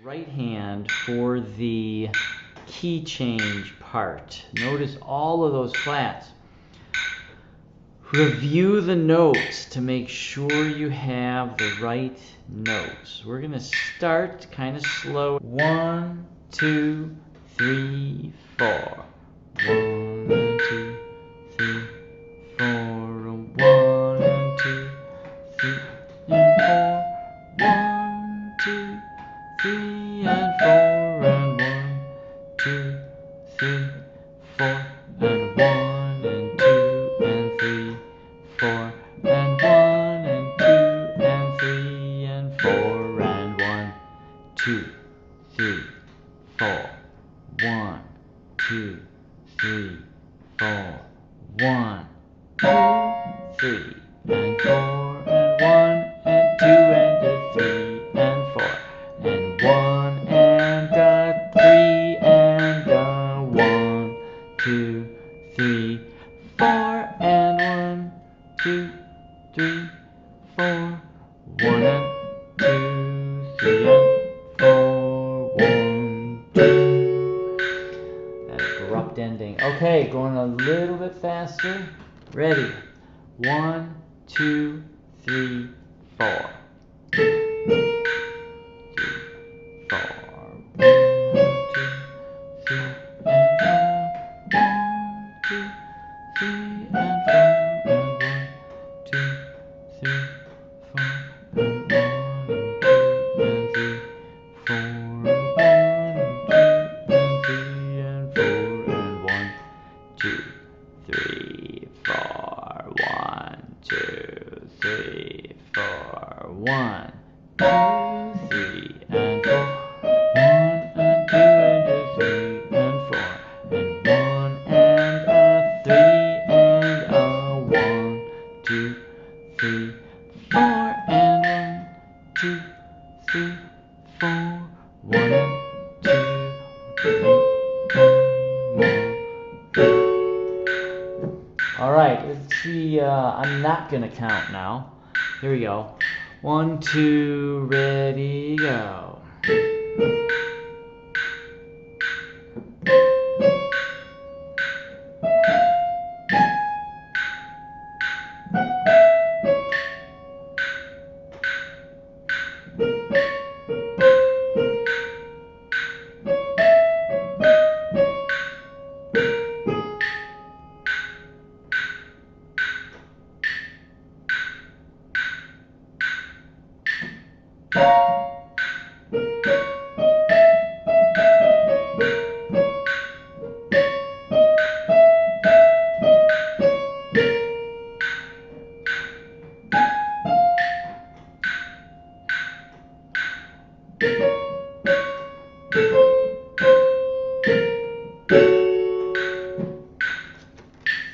right hand for the key change part. Notice all of those flats. Review the notes to make sure you have the right notes. We're going to start kind of slow. 1, 2, 3, 4. 1 and 2, 3, 4. 1 and 2, 3 and 4. 1, 2, 3 and 4. And 1, 2, 3, 4. And 1 and 2 and 3, 4. And 1 and 2 and 3 and 4. And 1, 2, 3, 4. 1, 2, 3, 4. 1, 2, 3 and 4. And 1 and 2 and a 3 and 4. And 1 and a 3 and a 1, 2, 3, 4. And 1, 2, 3, 4. 1 and 2, 3 and 4. 1, 2. That abrupt ending. Okay, going a little bit faster. Ready. 1, 2, 3, 4. 1, 2, 3, and 4. 1 and 2 and a 3 and 4. And 1 and a 3 and a 1, 2, 3, 4. And 1, 2, 3, 4. 1 and 2, 3, 1. Alright, let's see. I'm not going to count now. Here we go. 1, 2, ready, go.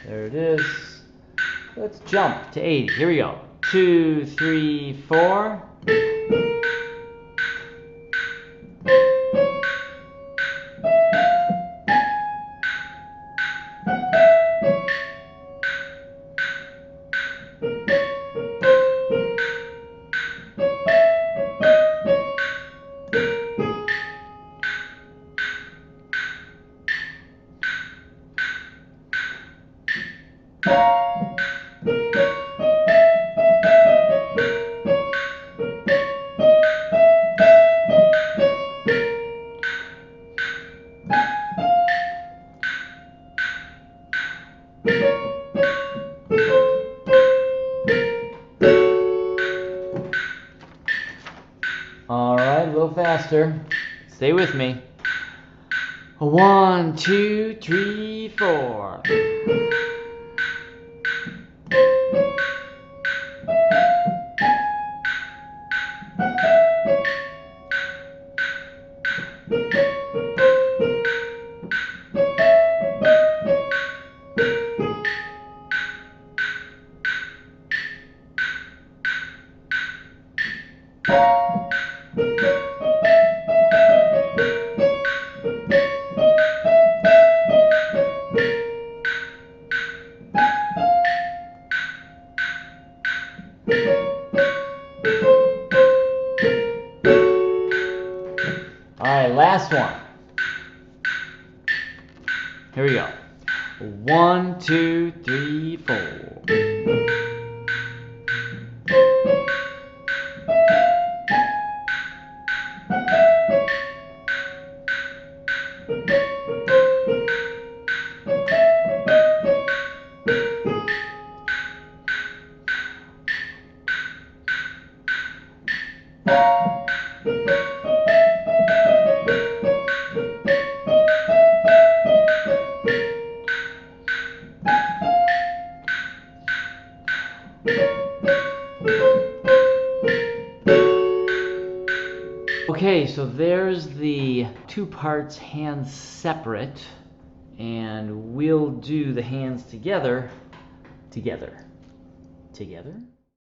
There it is. Let's jump to 80. Here we go. 2, 3, 4. Alright, a little faster. Stay with me. 1, 2, 3, 4. All right, last one. Here we go. 1, 2, 3, 4. Okay, so there's the two parts, hands separate, and we'll do the hands together. Together.